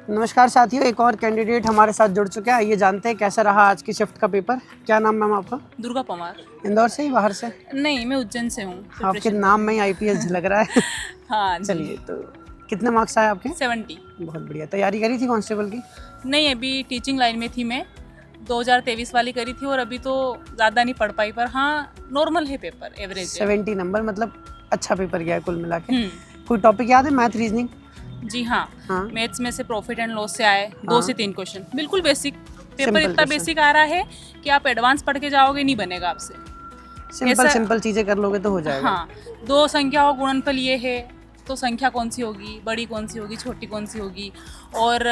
नमस्कार साथियों, एक और कैंडिडेट हमारे साथ जुड़ चुके हैं। आइए जानते हैं कैसा रहा आज की शिफ्ट का पेपर। क्या नाम मैम आपका? दुर्गा पवार। इंदौर से ही, बाहर से? नहीं, मैं उज्जैन से हूँ। आपके नाम में ही आईपीएस झलक रहा है। हाँ जी। चलिए, तो कितने मार्क्स आए आपके? 70। बहुत बढ़िया। तैयारी करी थी कांस्टेबल की? नहीं, अभी टीचिंग लाइन में थी मैं। 2023 वाली करी थी और अभी तो ज़्यादा नहीं पढ़ पाई, पर हाँ नॉर्मल है पेपर, एवरेज है। 70 नंबर, मतलब अच्छा पेपर गया है कुल मिला के। कोई टॉपिक याद है? Math, reasoning? जी हाँ, हाँ। मैथ्स में से प्रॉफिट एंड लॉस से आए 2 से 3 क्वेश्चन, बिल्कुल बेसिक पेपर। Simple इतना question। बेसिक आ रहा है कि आप एडवांस पढ़ के जाओगे नहीं बनेगा आपसे। सिंपल चीजें कर लोगे तो हो जाएगा। हाँ, 2 संख्याओं का गुणनफल ये है तो संख्या कौन सी होगी, बड़ी कौन सी होगी, छोटी कौन सी होगी। और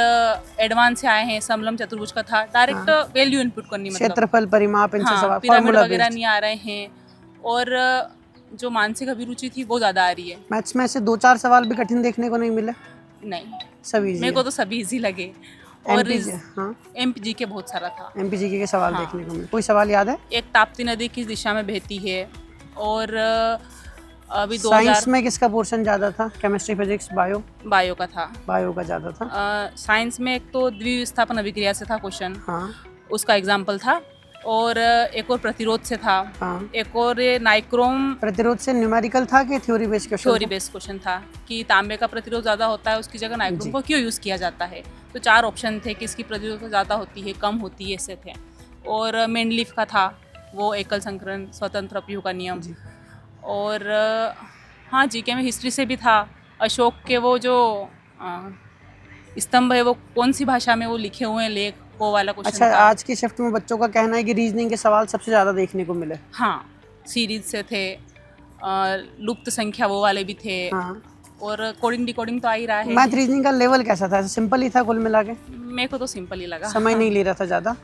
एडवांस से आए हैं, समलम चतुर्भुज का था, डायरेक्ट वैल्यू इनपुट करनी, मतलब क्षेत्रफल, परिमाप, इनसे हाँ, सवाल, पिरामिड फार्मूला वगैरह बेस्ड। नहीं आ रहे हैं। और जो मानसिक अभिरुचि थी वो ज़्यादा आ रही है। मैथ्स में से 2-4 सवाल भी कठिन देखने को नहीं मिले? नहीं, सब इजी मेरे है। को तो सभी इजी लगे। और एमपीजी, हाँ, एमपीजी के बहुत सारा था। एमपीजी के सवाल हाँ। देखने को मिले। कोई सवाल याद है? एक ताप्ती नदी किस दिशा में बहती है। और अभी साइंस में किसका पोर्शन ज़्यादा था? Chemistry, physics, bio? बायो का था। बायो का ज़्यादा था। साइंस में एक तो द्विविस्थापन अभिक्रिया से था क्वेश्चन, हाँ उसका एग्जाम्पल था। और एक और प्रतिरोध से था। हाँ। एक और ये नाइक्रोम प्रतिरोध से न्यूमेरिकल था कि theory based question? Theory based question था कि तांबे का प्रतिरोध ज़्यादा होता है, उसकी जगह नाइक्रोम को क्यों यूज़ किया जाता है। तो 4 ऑप्शन थे कि इसकी प्रतिरोध ज़्यादा होती है, कम होती है, ऐसे थे। और मेंडलीफ का था वो एकल संकरण स्वतंत्र अपव्यूह का नियम। और हाँ, जीके में हिस्ट्री से भी था। अशोक के वो जो स्तंभ है वो कौन सी भाषा में वो लिखे हुए हैं लेख, वो वाला क्वेश्चन अच्छा, था। आज की शिफ्ट में बच्चों का कहना है कि रीजनिंग के सवाल सबसे ज़्यादा देखने को मिले। हाँ, सीरीज से थे, लुप्त संख्या वो वाले भी थे। हाँ। और कोडिंग डिकोडिंग तो आ ही रहा है। मैथ रीजनिंग का लेवल कैसा था? सिंपल ही था कुल मिला के? मेरे को तो सिंपल ही लगा। समय नहीं ले रहा था ज़्यादा?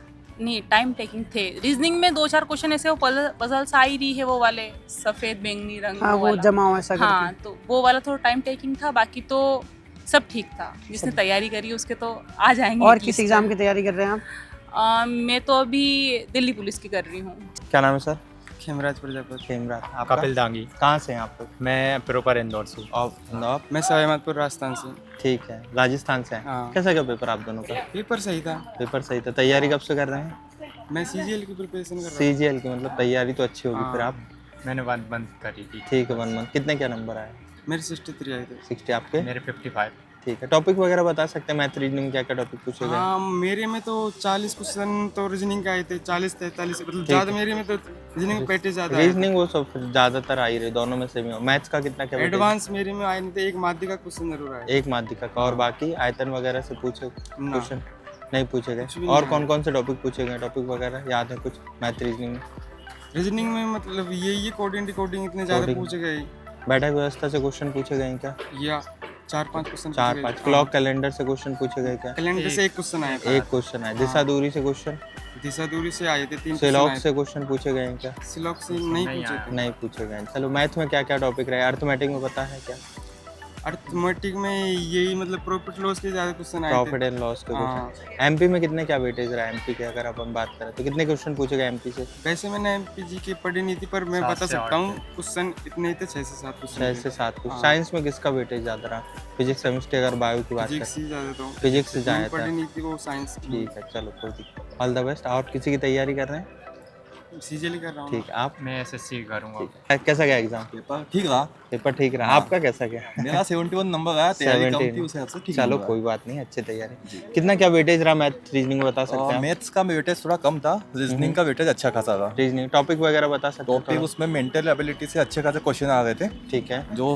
नहीं, टाइम टेकिंग थे। रीजनिंग में 2-4 क्वेश्चन ऐसे वो पजल्स आ ही रही है, वो वाले सफ़ेद बैंगनी रंग, हाँ, वो जमा हुआ ऐसा हाँ, करके। तो वो वाला थोड़ा टाइम टेकिंग था। बाकी तो सब ठीक था। जिसने तैयारी करी उसके तो आ जाएंगे। और किस एग्जाम की तैयारी कर रहे हैं आप? मैं तो अभी दिल्ली पुलिस की कर रही हूँ। क्या नाम है सर? खेमराज प्रजापति। खेमराज। आपका? कपिल दांगी। कहाँ से हैं आप लोग? मैं प्रॉपर इंदौर से। और आप? मैं सवाईमाधोपुर राजस्थान से। ठीक है, राजस्थान से हैं। हाँ। कैसा गया पेपर आप दोनों का? पेपर सही था। पेपर सही था। तैयारी कब से कर रहे हैं? मैं सीजीएल की प्रिपरेशन कर रहा हूँ। सीजीएल की, मतलब तैयारी तो अच्छी होगी फिर आप। मैंने 1 मंथ करी थी। ठीक है, 1 मंथ। कितने क्या नंबर आए? मेरे 63 आए थे। 60 आपके? मेरे 55। ठीक है, टॉपिक वगैरह बता सकते हैं? मैथ रीजनिंग क्या क्या टॉपिक पूछे गए? हाँ, मेरे में तो 40 क्वेश्चन तो रीजनिंग के आए थे। 40-43, मतलब ज़्यादा मेरे में तो रीजनिंग पैटेज ज़्यादा आए थे। रीजनिंग वो सब फिर ज़्यादातर आ ही रहे, दोनों में से भी। मैथ्स का कितना क्या? एडवांस मेरे में आए नहीं थे। एक माध्यिक का क्वेश्चन जरूर आया। एक माध्यिका का। और बाकी आयतन वगैरह से पूछे ना। क्वेश्चन? नहीं पूछे गए। भी और नहीं कौन कौन से टॉपिक पूछे गए? टॉपिक वगैरह याद है कुछ मैथ रीजनिंग में? रीजनिंग में मतलब ये कोडिंग डिकोडिंग इतने ज़्यादा Coding। पूछे गए। बैठक व्यवस्था से क्वेश्चन पूछे गए हैं क्या? या 4-5 क्वेश्चन। 4-5। क्लॉक कैलेंडर से क्वेश्चन पूछे गए क्या? कैलेंडर से एक क्वेश्चन आया था। एक क्वेश्चन है। दिशा दूरी से क्वेश्चन? दिशा दूरी से आए थे 3 सिलॉक से क्वेश्चन पूछे गए हैं क्या? सिलॉक से नहीं पूछे थे। नहीं पूछे गए। चलो, मैथ में क्या क्या टॉपिक रहे? अर्थमेटिक में पता है क्या? अर्थमेटिक में यही मतलब प्रॉफिट लॉस के ज़्यादा क्वेश्चन आए थे। प्रॉफिट एंड लॉस के क्वेश्चन। एमपी में कितने क्या वेटेज रहा? एमपी के अगर अपन बात करें तो कितने क्वेश्चन पूछे गए एमपी से? वैसे मैंने एमपीजी की पढ़ी नहीं थी, पर मैं बता सकता हूँ क्वेश्चन इतने ही थे, 6 से 7 क्वेश्चन। 6 से 7 कुछ। साइंस में किसका वेटेज ज़्यादा रहा? फिजिक्स, केमिस्ट्री, अगर बायो की बात करें? फिजिक्स ही ज़्यादा था। फिजिक्स से ज़्यादा पढ़ी था। नहीं थी वो साइंस। ठीक है, चलो कोई दिक्कत। All the best. और किसी की तैयारी कर रहे हैं? सीजीएल कर रहा हूँ। ठीक, आप? मैं एसएससी करूँगा। कैसा गया एग्जाम? पेपर ठीक रहा। पेपर ठीक रहा। आपका कैसा गया? मेरा 71 नंबर आया। तैयारी कम थी, उस हिसाब से ठीक चलो हुआ। कोई बात नहीं, अच्छी तैयारी। कितना क्या वेटेज रहा मैथ रीजनिंग में बता सकते हैं? मैथ्स का वेटेज थोड़ा कम था, रीजनिंग का वेटेज अच्छा खासा था। रीजनिंग टॉपिक वगैरह बता सकते हैं? टॉपिक उसमें मेंटल एबिलिटी से अच्छे खासे क्वेश्चन आ रहे थे, ठीक है। जो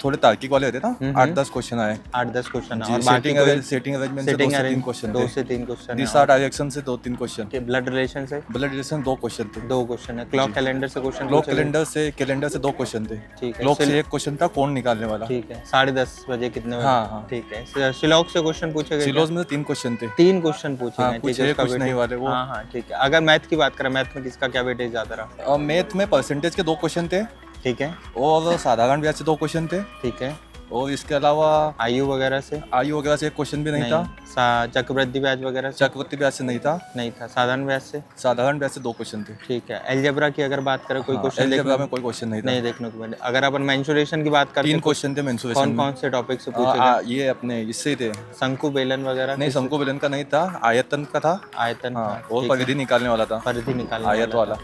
थोड़े तार्किक वाले होते ना। 8-10 क्वेश्चन आए। 8-10 क्वेश्चन। जी, और बाकी सेटिंग अरेंजमेंट से 2 से 3 क्वेश्चन 2 थे। से 3 क्वेश्चन। दिशा डायरेक्शन से 2-3 क्वेश्चन। ब्लड रिलेशन से? ब्लड रिलेशन 2 क्वेश्चन थे। 2 क्वेश्चन है। क्लॉक कैलेंडर से क्वेश्चन? क्लॉक कैलेंडर से 2 क्वेश्चन थे। ठीक है। क्लॉक से एक क्वेश्चन था कोण निकालने वाला। ठीक है। 10:30 बजे कितने बजे? हाँ, हाँ। ठीक है। सिलॉक से क्वेश्चन पूछे गए? सिलोज में 3 क्वेश्चन थे। 3 क्वेश्चन पूछे हाँ, गए। कुछ ठीक है, है, उसका कुछ नहीं weightage- वाले वो। हाँ हाँ, ठीक है। अगर मैथ की बात करें, मैथ में किसका क्या वेटेज ज्यादा रहा? मैथ में परसेंटेज के 2 क्वेश्चन थे, ठीक है। और साधारण ब्याज से 2 क्वेश्चन थे, ठीक है। और इसके अलावा आयु वगैरह से आयु वगैरह से एक क्वेश्चन भी नहीं था। चक्रवृद्धि ब्याज वगैरह से चक्रवृद्धि ब्याज से नहीं था। नहीं था। साधारण ब्याज से साधारण ब्याज से 2 क्वेश्चन थे। ठीक है। अलजेब्रा की अगर बात करें कोई क्वेश्चन अलजेब्रा में कोई क्वेश्चन नहीं था। नहीं देखने को मिले। अगर अपन मेंसुरेशन की बात करें 3 क्वेश्चन थे मेंसुरेशन कौन में। कौन से टॉपिक से पूछे गए? ये अपने इससे थे, शंकु बेलन वगैरह नहीं शंकु बेलन का नहीं था, आयतन का था। आयतन हाँ, था, और ठीक है। परिधि निकालने वाला था। परिधि निकालने आयत वाला।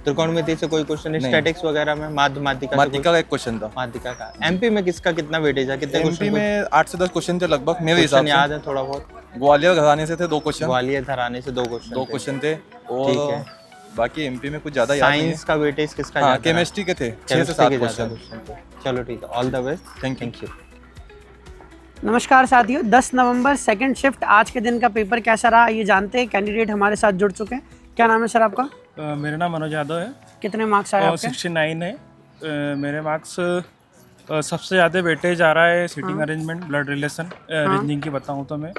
त्रिकोणमिति से कोई क्वेश्चन नहीं। नहीं। स्टैटिक्स वगैरह में माध्यमिका माध्यिका का एक क्वेश्चन था। माध्यिका का। एमपी में किसका कितना वेटेज है? कितने एमपी क्वेश्चन में 8 से 10 क्वेश्चन थे लगभग मेरे हिसाब से। याद है थोड़ा बहुत? ग्वालियर घराने से थे 2 क्वेश्चन। ग्वालियर घराने से 2 क्वेश्चन थे। और ठीक है। बाकी एमपी में कुछ ज्यादा याद नहीं है। साइंस का वेटेज किसका हाँ, ज्यादा है? केमिस्ट्री के थे 6 से Chemistry 7 के क्वेश्चन। ज्यादा क्वेश्चन थे। चलो ठीक है, all the best. Thank you. नमस्कार साथियों, 10 नवंबर सेकंड शिफ्ट आज के दिन का पेपर कैसा रहा ये जानते हैं। कैंडिडेट हमारे साथ जुड़ चुके हैं। क्या नाम है सर आपका? मेरा नाम मनोज यादव है कितने मार्क्स आए और आपके? 69 है। मेरे मार्क्स सबसे ज़्यादा वेटेज आ रहा है seating arrangement, blood relation, reasoning की बताऊँ तो मैं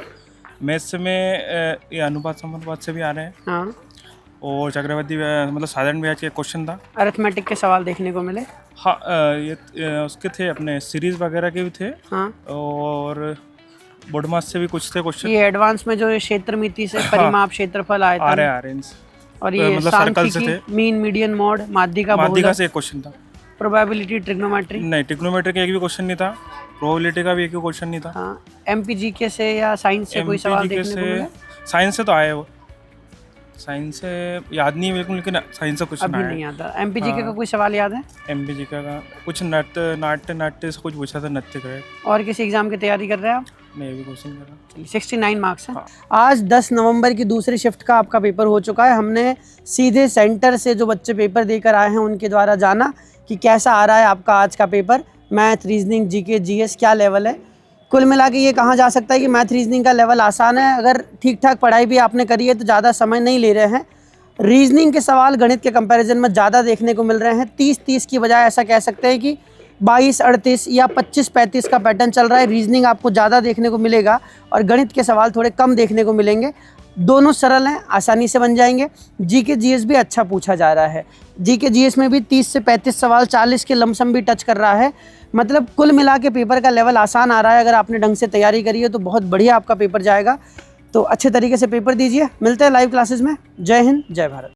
मैथ्स में ये अनुपात समानुपात से भी आ रहे हैं। हाँ, और चक्रवर्ती मतलब साधारण ब्याज के क्वेश्चन था। अरिथमेटिक के सवाल देखने को मिले। हाँ, ये उसके थे अपने सीरीज वगैरह के भी थे। हाँ, और बोर्ड मास से भी कुछ थे क्वेश्चन। ये एडवांस में जो क्षेत्र मिति से परिमाप क्षेत्रफल आए आ रहे हैं और ये मतलब सर्कल से सांख्यिकी, मीन मीडियन मोड, माध्यिका माध्यिका से एक क्वेश्चन था। Probability, trigonometry. नहीं, ट्रिग्नोमेट्री का एक भी क्वेश्चन नहीं था। प्रोबेबिलिटी का भी एक भी क्वेश्चन नहीं था। हाँ, एमपीजीके से या साइंस से कोई सवाल MPGK देखने को मिले? साइंस से तो आए वो, साइंस से याद नहीं है बिल्कुल, लेकिन साइंस से कुछ अभी नहीं आता। एमपीजीके का कोई सवाल याद है? MPGK का कुछ नाट्य से कुछ पूछा था, नृत्य का। और किसी एग्जाम की तैयारी कर रहे हैं आप? नहीं, अभी क्वेश्चन कर रहा। 69 मार्क्स हैं। हाँ। आज 10 नवंबर की दूसरी शिफ्ट का आपका पेपर हो चुका है। हमने सीधे सेंटर से जो बच्चे पेपर देकर आए हैं उनके द्वारा जाना कि कैसा आ रहा है आपका आज का paper. Math, reasoning, GK, GS क्या लेवल है। कुल मिला के ये कहा जा सकता है कि मैथ रीजनिंग का लेवल आसान है। अगर ठीक ठाक पढ़ाई भी आपने करी है तो ज़्यादा समय नहीं ले रहे हैं। रीजनिंग के सवाल गणित के कंपैरिजन में ज़्यादा देखने को मिल रहे हैं। 30-30 की बजाय ऐसा कह सकते हैं कि 22-38 या 25-35 का पैटर्न चल रहा है। रीजनिंग आपको ज़्यादा देखने को मिलेगा और गणित के सवाल थोड़े कम देखने को मिलेंगे। दोनों सरल हैं, आसानी से बन जाएंगे। जीके जीएस भी अच्छा पूछा जा रहा है। जीके जीएस में भी 30 से 35 सवाल, 40 के लमसम भी टच कर रहा है। मतलब कुल मिला के पेपर का लेवल आसान आ रहा है। अगर आपने ढंग से तैयारी करी है तो बहुत बढ़िया आपका पेपर जाएगा। तो अच्छे तरीके से पेपर दीजिए। मिलते हैं लाइव क्लासेस में। जय हिंद, जय भारत।